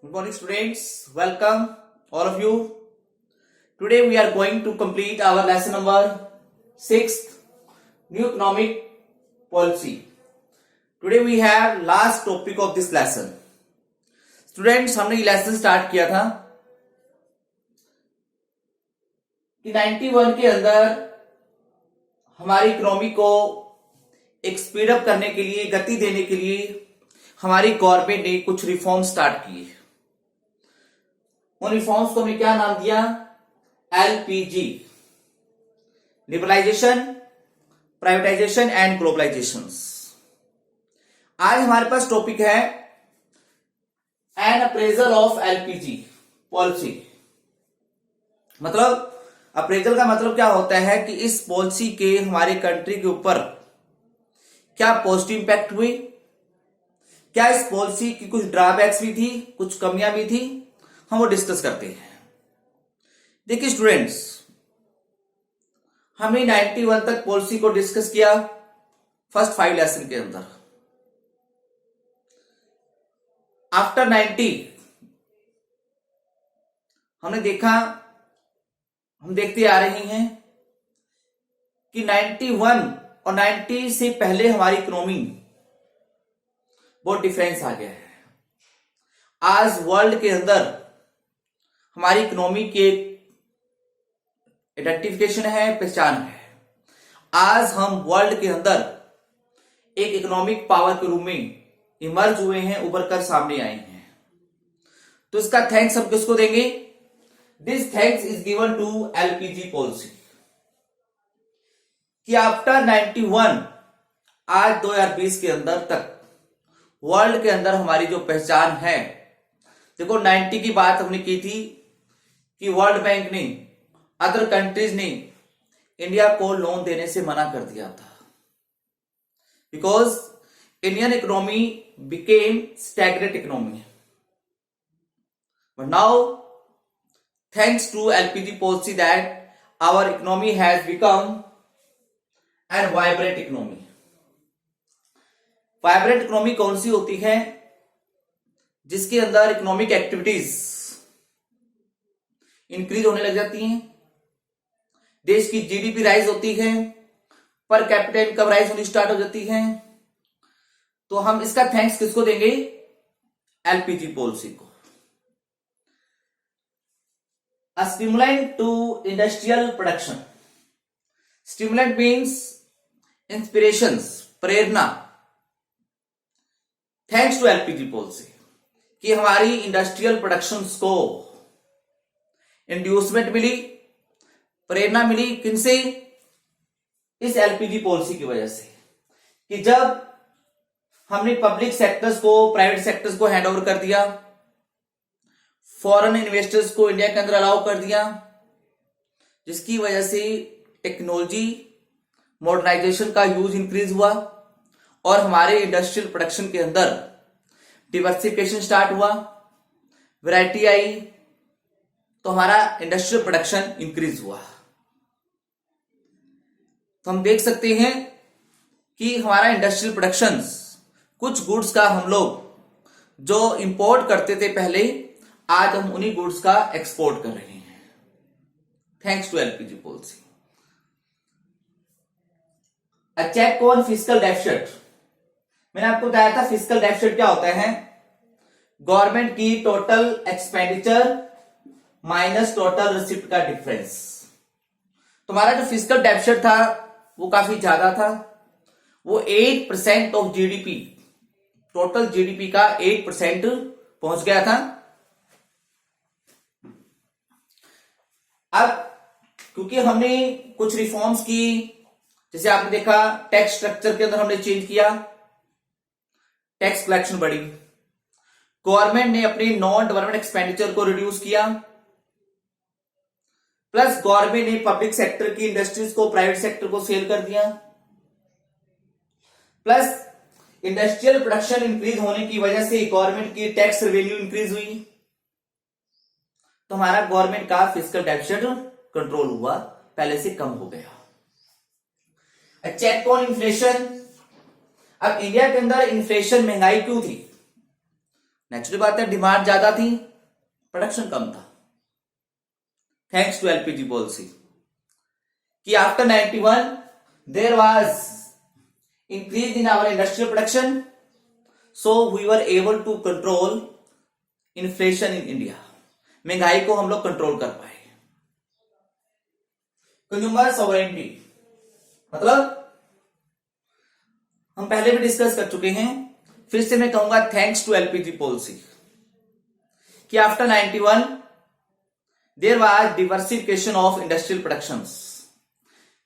Good morning, students. Welcome, all of you. Today we are going to complete our lesson number 6, New Economic Policy. Today we have last topic of this lesson. Students, हमने ये lesson start किया था कि 91 के अंदर हमारी economy को एक स्पीड अप करने के लिए, गति देने के लिए हमारी गवर्नमेंट ने कुछ रिफॉर्म स्टार्ट किए। उन रिफॉर्म्स को हमने क्या नाम दिया? LPG, liberalisation, privatisation and globalisation. आज हमारे पास टॉपिक है an appraisal of LPG policy. मतलब अप्रेजल का मतलब क्या होता है कि इस पॉलिसी के हमारे कंट्री के ऊपर क्या पॉजिटिव इंपैक्ट हुई, क्या इस पॉलिसी की कुछ ड्रॉबैक्स भी थी, कुछ कमियां भी थी, हम वो डिस्कस करते हैं। देखिए स्टूडेंट्स, हमने 91 तक पॉलिसी को डिस्कस किया फर्स्ट 5 लेसन के अंदर। आफ्टर 90 हमने देखा, हम देखते आ रहे हैं कि 91 और 90 से पहले हमारी इकोनॉमी बहुत डिफरेंस आ गया है। आज वर्ल्ड के अंदर हमारी इकोनॉमी की एक आइडेंटिफिकेशन है, पहचान है। आज हम वर्ल्ड के अंदर एक इकोनॉमिक पावर के रूप में इमर्ज हुए हैं, उभर कर सामने आए हैं। तो इसका थैंक्स हम किसको देंगे? This thanks is given to LPG policy. कि आफ्टर 91 आज 2020 के अंदर तक वर्ल्ड के अंदर हमारी जो पहचान है, देखो 90 की बात हमने की थी कि वर्ल्ड बैंक ने, अदर कंट्रीज ने इंडिया को लोन देने से मना कर दिया था, because Indian economy became stagnant economy. But now thanks to LPG policy that our economy has become an vibrant economy. Vibrant economy कौन सी होती है? जिसके अंदर इकोनॉमिक एक्टिविटीज इंक्रीज होने लग जाती हैं, देश की जीडीपी राइज होती है, पर कैपिटा इनकम राइज होनी स्टार्ट हो जाती है। तो हम इसका थैंक्स किसको देंगे? एलपीजी पॉलिसी को। A stimulant to industrial production. Stimulant means inspirations, प्रेरणा। थैंक्स टू एलपीजी पॉलिसी कि हमारी इंडस्ट्रियल प्रोडक्शंस को इंड्यूसमेंट मिली, प्रेरणा मिली। किनसे? इस एलपीजी पॉलिसी की वजह से कि जब हमने पब्लिक सेक्टर्स को, प्राइवेट सेक्टर्स को हैंड ओवर कर दिया, फॉरेन इन्वेस्टर्स को इंडिया के अंदर अलाउ कर दिया, जिसकी वजह से टेक्नोलॉजी मॉडर्नाइजेशन का यूज इंक्रीज हुआ और हमारे इंडस्ट्रियल प्रोडक्शन के अंदर डिवर्सिफिकेशन स्टार्ट हुआ, वैरायटी आई, तो हमारा इंडस्ट्रियल प्रोडक्शन इंक्रीज हुआ। तो हम देख सकते हैं कि हमारा इंडस्ट्रियल प्रोडक्शन, कुछ गुड्स का हम लोग जो इंपोर्ट करते थे पहले, आज हम उन्हीं गुड्स का एक्सपोर्ट कर रहे हैं, thanks to LPG policy. A check on fiscal deficit. मैंने आपको बताया था फिस्कल डेफिसिट क्या होता है? गवर्नमेंट की total expenditure minus total receipt का डिफरेंस। तुम्हारा जो फिस्कल डेफिसिट था वो काफी ज्यादा था, वो 8% ऑफ जीडीपी, टोटल जीडीपी का 8% पहुंच गया था। अब क्योंकि हमने कुछ रिफॉर्म्स की, जैसे आपने देखा टैक्स स्ट्रक्चर के अंदर हमने चेंज किया, टैक्स कलेक्शन बढ़ी, गवर्नमेंट ने अपनी नॉन गवर्नमेंट एक्सपेंडिचर को रिड्यूस किया, प्लस गवर्नमेंट ने पब्लिक सेक्टर की इंडस्ट्रीज को प्राइवेट सेक्टर को सेल कर दिया, प्लस इंडस्ट्रियल प्रोडक्शन इंक्रीज होने की वजह से गवर्नमेंट की टैक्स रेवेन्यू इंक्रीज हुई, तो हमारा गवर्नमेंट का फिस्कल डेफिसिट कंट्रोल हुआ, पहले से कम हो गया। Check on inflation. अब इंडिया के अंदर इन्फ्लेशन, महंगाई क्यों थी? नेचुरल बात है, डिमांड ज्यादा थी, प्रोडक्शन कम था। थैंक्स टू एलपीजी पॉलिसी कि after 91 there was increase in our industrial production, so we were able to control inflation in India. महंगाई को हम लोग कंट्रोल कर पाए। कंज्यूमर सॉवरेनिटी मतलब हम पहले भी डिस्कस कर चुके हैं, फिर से मैं कहूंगा थैंक्स टू एलपीजी पॉलिसी कि after 91 there was diversification of industrial productions,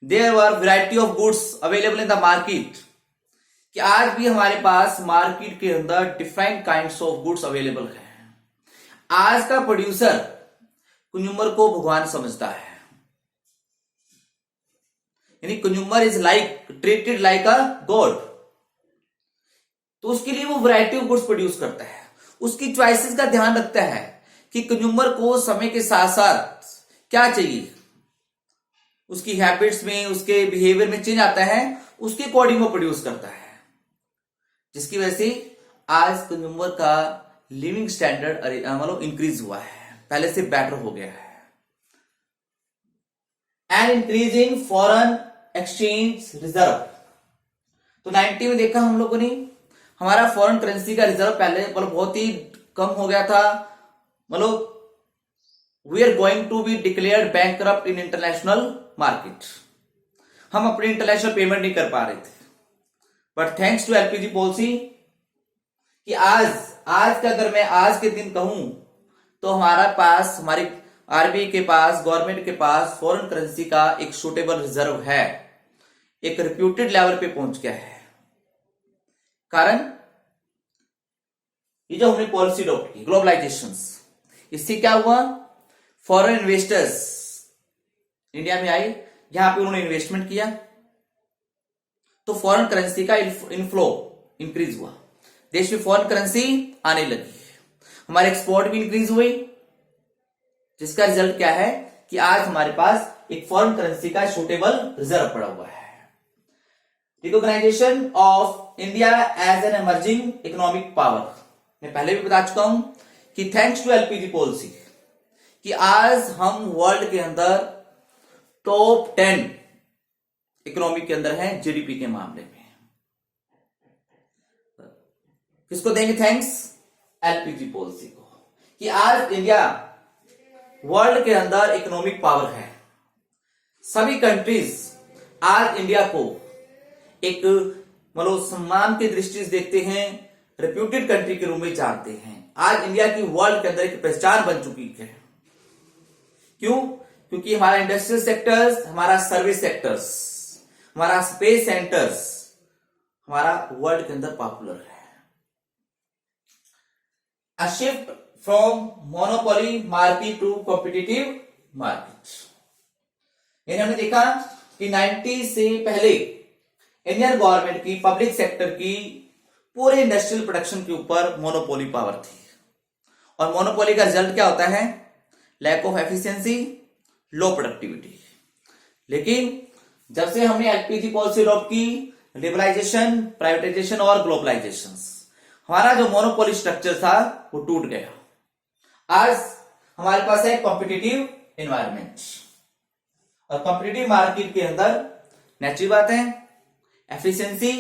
there were variety of goods available in the market, कि आज भी हमारे पास मार्केट के अंदर different kinds of goods available है। आज का प्रोड्यूसर कंज्यूमर को भगवान समझता है, यानी consumer is like treated like a God. तो उसके लिए वो वैरायटी ऑफ गुड्स प्रोड्यूस करता है, उसकी चॉइसेस का ध्यान रखता है कि कंज्यूमर को समय के साथ साथ क्या चाहिए, उसकी हैबिट्स में, उसके बिहेवियर में चेंज आता है, उसके अकॉर्डिंग वो प्रोड्यूस करता है, जिसकी वजह से आज कंज्यूमर का लिविंग स्टैंडर्ड मतलब इंक्रीज हुआ है, पहले से बेटर हो गया है। And increase in foreign exchange reserve, तो 90 में देखा हम लोगों ने हमारा फॉरेन करेंसी का रिजर्व पहले मतलब बहुत ही कम हो गया था, मतलब we are going to be declared bankrupt in international market. हम अपनी इंटरनेशनल पेमेंट नहीं कर पा रहे थे, but thanks to LPG policy कि आज का अगर मैं आज के दिन कहूं तो हमारा पास, हमारी आरबीआई के पास, गवर्नमेंट के पास फॉरेन करेंसी का एक सूटेबल रिजर्व है, एक रिप्यूटेड लेवल पे पहुंच गया है। कारण ये जो हमने पॉलिसी अडॉप्ट की ग्लोबलाइजेशन, इससे क्या हुआ, फॉरेन इन्वेस्टर्स इंडिया में आए, यहां पे उन्होंने इन्वेस्टमेंट किया, तो फॉरेन करेंसी का इनफ्लो इंक्रीज हुआ, देश में फॉरेन करेंसी आने लगी, हमारे एक्सपोर्ट भी इंक्रीज हुई, जिसका रिजल्ट क्या है कि आज हमारे पास एक फॉरेन करेंसी का सूटेबल रिजर्व पड़ा हुआ है। Recognition of India as an emerging economic power, मैं पहले भी बता चुका हूं कि थैंक्स टू एलपीजी पॉलिसी कि आज हम वर्ल्ड के अंदर टॉप 10 इकोनॉमी के अंदर हैं जीडीपी के मामले में। किसको देंगे थैंक्स, एलपीजी पॉलिसी को, कि आज इंडिया वर्ल्ड के अंदर इकोनॉमिक पावर है। सभी कंट्रीज आज इंडिया को एक मतलब सम्मान की दृष्टि से देखते हैं, रेप्यूटेड कंट्री के रूप में जानते हैं। आज इंडिया की वर्ल्ड के अंदर एक पहचान बन चुकी है। क्यों? क्योंकि हमारा इंडस्ट्रियल सेक्टर्स, हमारा सर्विस सेक्टर्स, हमारा स्पेस सेंटर्स हमारा वर्ल्ड के अंदर पॉपुलर है। A shift from monopoly market to competitive market, यानी हमने देखा कि 90 से पहले इंडियन गवर्नमेंट की, पब्लिक सेक्टर की पूरे इंडस्ट्रियल प्रोडक्शन के ऊपर मोनोपोली पावर थी, और मोनोपोली का रिजल्ट क्या होता है, lack of efficiency, low productivity. लेकिन जब से हमने एलपीजी पॉलिसी अडॉप्ट की, लिबरलाइजेशन, प्राइवेटाइजेशन और ग्लोबलाइजेशन, हमारा जो मोनोपोली स्ट्रक्चर था वो टूट गया। आज हमारे पास है कॉम्पिटिटिव एनवायरमेंट, और कॉम्पिटिटिव मार्केट के अंदर नेचुरल बात है एफिशिएंसी,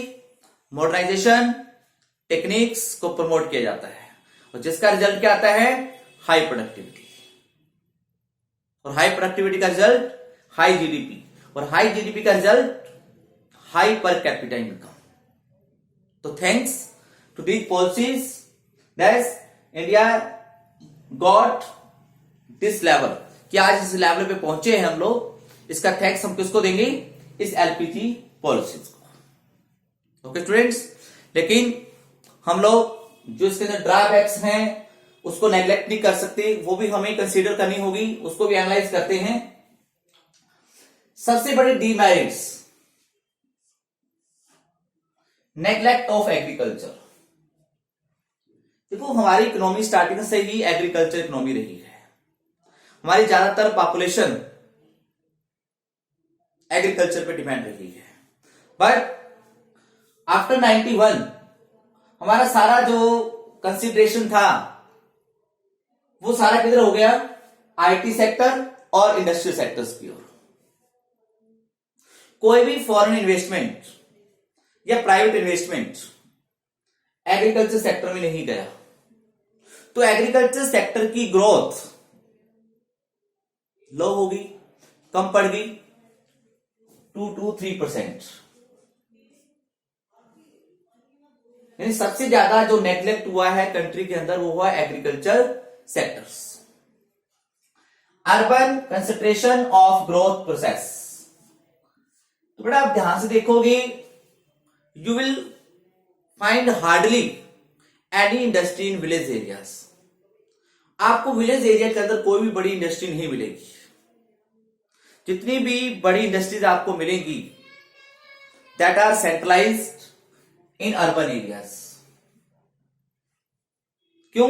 मॉडर्नाइजेशन, टेक्निक्स को प्रमोट किया जाता है, और जिसका रिजल्ट क्या आता है, हाई प्रोडक्टिविटी, और हाई प्रोडक्टिविटी का रिजल्ट हाई जीडीपी, और हाई जीडीपी का result high per capita income. तो thanks to these policies that India got this level, कि आज इस लेवल पे पहुंचे हैं हम लोग, इसका थैंक्स हम किसको देंगे, इस एलपीजी पॉलिसीज को। ओके स्टूडेंट्स, लेकिन हम लोग जो इसके अंदर ड्रॉबैक्स हैं उसको नेग्लेक्ट नहीं कर सकते, वो भी हमें कंसीडर करनी होगी, उसको भी एनालाइज करते हैं। सबसे बड़े डीमेरिट्स, नेग्लेक्ट ऑफ एग्रीकल्चर। देखो हमारी इकोनॉमी स्टार्टिंग से ही एग्रीकल्चर इकोनॉमी रही है, हमारी ज्यादातर पॉपुलेशन एग्रीकल्चर पे डिपेंड रही है, बट आफ्टर 91 हमारा सारा जो कंसिडरेशन था वो सारा किधर हो गया, आईटी सेक्टर और इंडस्ट्रियल सेक्टर्स की ओर। कोई भी फॉरेन इन्वेस्टमेंट या प्राइवेट इन्वेस्टमेंट एग्रीकल्चर सेक्टर में नहीं गया, तो एग्रीकल्चर सेक्टर की ग्रोथ लो होगी, कम पड़ गई 2 to 3%। यानी सबसे ज्यादा जो नेग्लेक्ट हुआ है कंट्री के अंदर वो हुआ agriculture sectors. Urban concentration of growth process, तो बेटा आप ध्यान से देखोगे, you will find hardly any industry in village areas. आपको विलेज एरिया के अंदर कोई भी बड़ी इंडस्ट्री नहीं मिलेगी। जितनी भी बड़ी इंडस्ट्रीज आपको मिलेंगी that are centralized in urban areas. क्यों?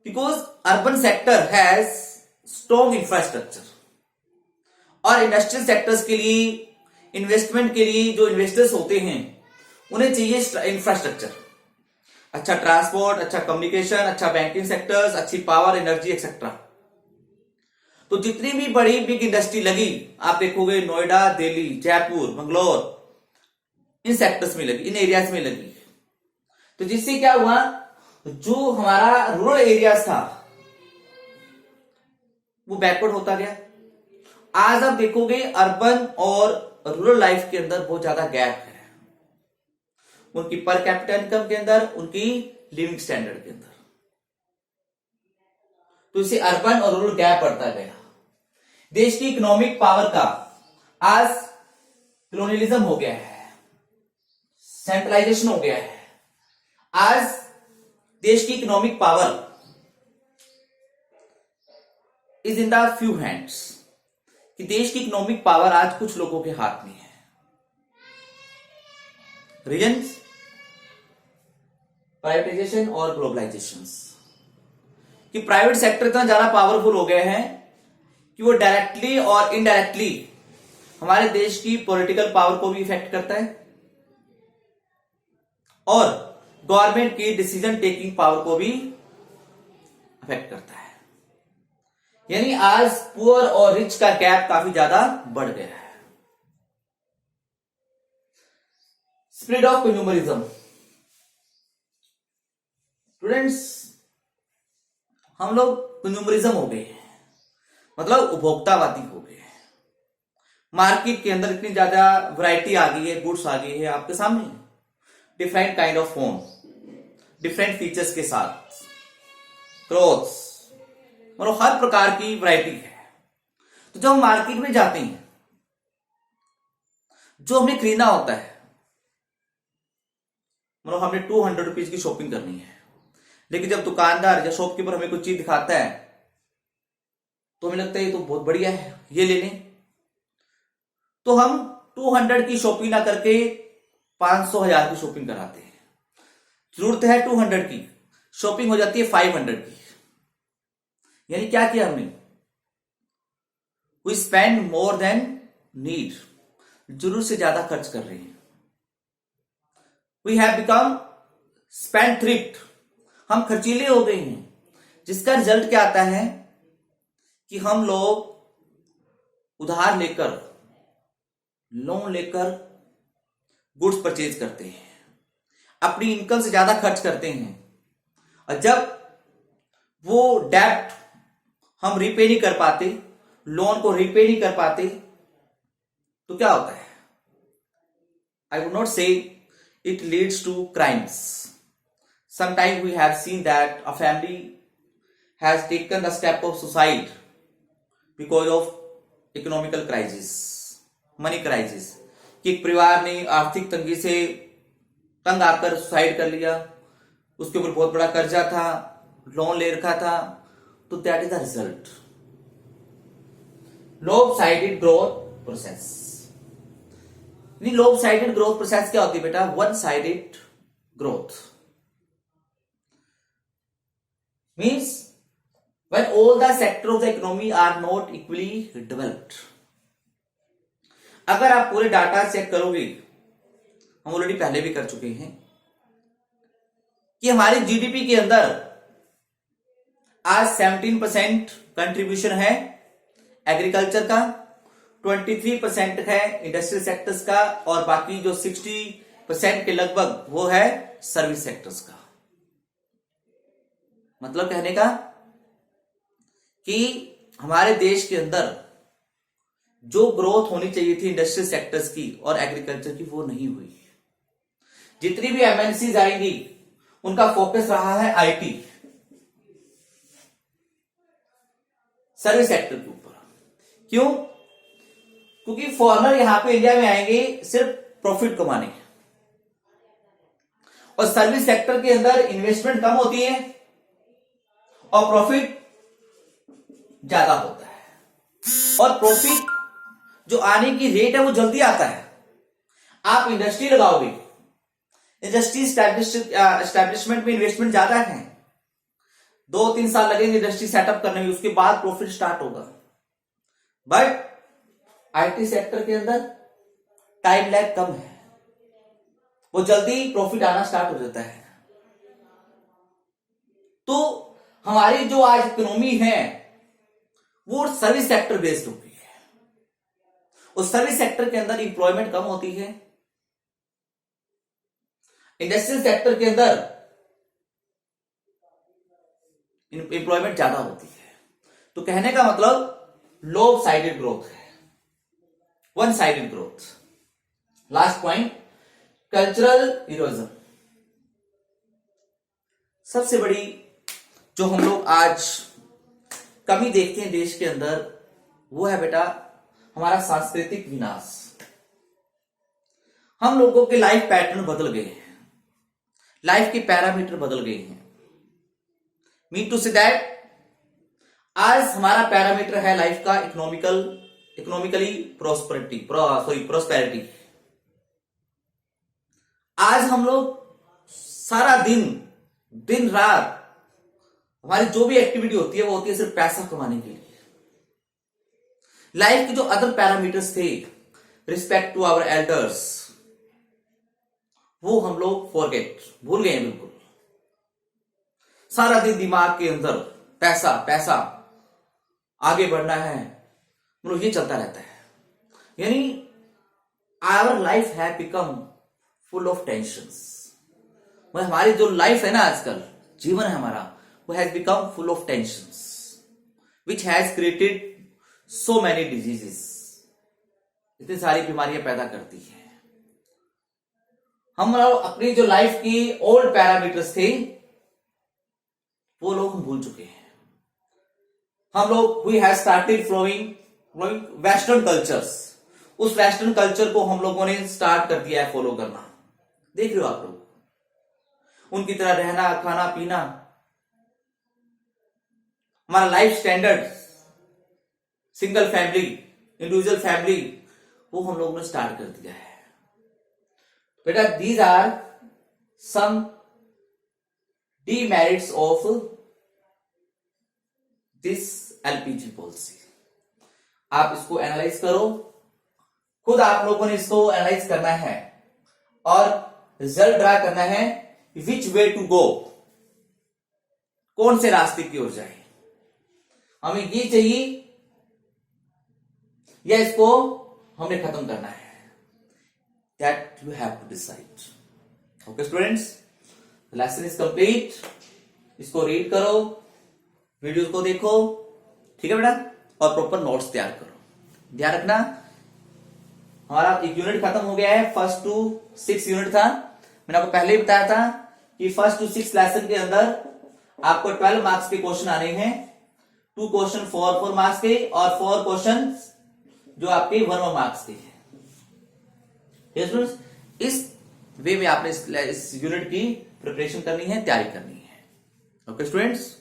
Because urban sector has strong infrastructure, और इंडस्ट्रियल सेक्टर्स के लिए, इन्वेस्टमेंट के लिए जो इन्वेस्टर्स होते हैं उन्हें चाहिए इंफ्रास्ट्रक्चर, अच्छा ट्रांसपोर्ट, अच्छा कम्युनिकेशन, अच्छा बैंकिंग सेक्टर्स, अच्छी पावर, एनर्जी एक्सेट्रा। तो जितनी भी बड़ी बिग इंडस्ट्री लगी आप देखोगे नोएडा, दिल्ली, जयपुर, बंगलोर, इन सेक्टर्स में लगी, इन एरियाज में लगी। तो जिससे क्या हुआ, जो हमारा रूरल एरियाज था वो बैकवर्ड होता गया। आज आप देखोगे अर्बन और रूरल लाइफ के अंदर बहुत ज्यादा गैप है, उनकी पर कैपिटा इनकम के अंदर, उनकी लिविंग स्टैंडर्ड के अंदर। तो इससे अर्बन और रूरल गैप बढ़ता गया। देश की इकोनॉमिक पावर का आज कॉलोनियलिज्म हो गया है, सेंट्रलाइजेशन हो गया है। आज देश की economic power is in the few hands, कि देश की इकोनॉमिक पावर आज कुछ लोगों के हाथ में है। रीजन्स, प्राइवेटाइजेशन और ग्लोबलाइजेशन, कि प्राइवेट सेक्टर इतना ज्यादा पावरफुल हो गए हैं कि वो डायरेक्टली और इनडायरेक्टली हमारे देश की पॉलिटिकल पावर को भी इफेक्ट करता है और गवर्नमेंट की डिसीजन टेकिंग पावर को भी अफेक्ट करता है। यानी आज पुअर और रिच का गैप काफी ज्यादा बढ़ गया है। स्प्रेड ऑफ कंज्यूमरिज्म, स्टूडेंट्स हम लोग कंज्यूमरिज्म हो गए, मतलब उपभोक्तावादी हो गए। मार्केट के अंदर इतनी ज्यादा वैरायटी आ गई है, गुड्स आ गई है आपके सामने, different kind of phone, different features के साथ, क्लोथ्स, मतलब हर प्रकार की वैरायटी है। तो जब हम मार्केट में जाते हैं, जो हमें खरीदना होता है, मतलब हमने 200 रुपीज की शॉपिंग करनी है, लेकिन जब दुकानदार या शॉपकीपर हमें कोई चीज दिखाता है तो हमें लगता है ये तो बहुत बढ़िया है, ये ले लें। तो हम 200 की शॉपिंग ना करके 500, 1000 की शॉपिंग कराते हैं। जरूरत है 200 की, शॉपिंग हो जाती है 500 की। यानी क्या किया हमने, we spend more than need, जरूरत से ज्यादा खर्च कर रहे हैं। We have become spendthrift, हम खर्चीले हो गए हैं, जिसका रिजल्ट क्या आता है कि हम लोग उधार लेकर, लोन लेकर गुड्स परचेज करते हैं, अपनी इनकम से ज्यादा खर्च करते हैं, और जब वो डेब्ट हम रीपे नहीं कर पाते, लोन को रीपे नहीं कर पाते, तो क्या होता है, आई वुड नॉट से it leads to crimes. Sometimes we have seen that a family has taken the step of suicide because of economical crisis, money crisis, कि एक परिवार ने आर्थिक तंगी से तंग आकर सुसाइड कर लिया, उसके ऊपर बहुत बड़ा कर्जा था, लोन ले रखा था, तो that is the result, lopsided growth process। Lopsided growth process क्या होती है बेटा, one sided growth means when all the sector of the economy are not equally developed. अगर आप पूरे डाटा चेक करोगे, हम ऑलरेडी पहले भी कर चुके हैं, कि हमारी जीडीपी के अंदर आज 17% कंट्रीब्यूशन है एग्रीकल्चर का, 23% है इंडस्ट्रियल सेक्टर्स का, और बाकी जो 60% के लगभग वो है सर्विस सेक्टर्स का। मतलब कहने का कि हमारे देश के अंदर जो ग्रोथ होनी चाहिए थी इंडस्ट्रियल सेक्टर्स की और एग्रीकल्चर की, वो नहीं हुई। जितनी भी एमएनसीज आएंगी उनका फोकस रहा है आईटी, सर्विस सेक्टर के ऊपर। क्यों? क्योंकि फॉरेनर यहां पे इंडिया में आएंगे सिर्फ प्रॉफिट कमाने, और सर्विस सेक्टर के अंदर इन्वेस्टमेंट कम होती है और प्रॉफिट ज्यादा होता है, और प्रॉफिट जो आने की रेट है वो जल्दी आता है। आप इंडस्ट्री लगाओगे, इंडस्ट्री एस्टैब्लिशमेंट में इन्वेस्टमेंट ज्यादा है, 2-3 साल लगेंगे इंडस्ट्री सेटअप करने में, उसके बाद प्रॉफिट स्टार्ट होगा। बट आईटी सेक्टर के अंदर टाइम लैग कम है, वो जल्दी प्रॉफिट आना स्टार्ट हो जाता है। तो हमारी जो आज इकोनॉमी है वो सर्विस सेक्टर बेस्ड होती है, उस सर्विस सेक्टर के अंदर इंप्लॉयमेंट कम होती है, इंडस्ट्रियल सेक्टर के अंदर इंप्लॉयमेंट ज्यादा होती है। तो कहने का मतलब लोब साइडेड ग्रोथ है, one sided growth. Last point, cultural erosion. सबसे बड़ी जो हम लोग आज कमी देखते हैं देश के अंदर, वो है बेटा हमारा सांस्कृतिक विनाश। हम लोगों के लाइफ पैटर्न बदल गए हैं, लाइफ के पैरामीटर बदल गए हैं। मीन टू से दैट आज हमारा पैरामीटर है लाइफ का इकोनॉमिकली प्रोस्पेरिटी। आज हम लोग सारा दिन रात हमारी जो भी एक्टिविटी होती है वो होती है सिर्फ पैसा कमाने के लिए। लाइफ के जो अदर पैरामीटर्स थे, रिस्पेक्ट टू आवर एल्डर्स, वो हम लोग भूल गए हैं बिल्कुल। सारा दिन दिमाग के अंदर पैसा पैसा, आगे बढ़ना है, मतलब ये चलता रहता है। यानी आवर लाइफ है बिकम फुल ऑफ टेंशंस। हमारी जो लाइफ है ना, आजकल जीवन है हमारा, वो has become full of tensions which has created so many diseases. इतनी सारी बीमारियां पैदा करती है। हम अपनी जो लाइफ की ओल्ड पैरामीटर्स थे वो लोग हम भूल चुके हैं। हम लोग we have started flowing western cultures. उस वेस्टर्न कल्चर को हम लोगों ने स्टार्ट कर दिया है फॉलो करना। देख रहे हो आप लोग, उनकी तरह रहना, खाना पीना, हमारा life standard, single family, individual family, वो हम लोगों ने स्टार्ट कर दिया है। बेटा these are some demerits of this LPG policy. आप इसको एनालाइज करो, खुद आप लोगों ने इसको एनालाइज करना है और रिजल्ट ड्रा करना है विच वे टू गो, कौन से रास्ते की ओर जाए, हमें ये चाहिए या इसको हमने खत्म करना है। That you have to decide. Okay students, lesson is complete. इसको रीड करो, वीडियोस को देखो, ठीक है बेटा, और प्रॉपर नोट्स तैयार करो। ध्यान रखना हमारा एक यूनिट खत्म हो गया है, 1st to 6 यूनिट था। मैंने आपको पहले ही बताया था कि 1st to 6 लेसन के अंदर आपको 12 मार्क्स के क्वेश्चन आने हैं। 2 क्वेश्चन 4 मार्क्स के और 4 क्वेश्चन जो आपके 1 मार्क्स के हैं। इस वे में आपने इस यूनिट की प्रिपरेशन करनी है, तैयारी करनी है। Okay students.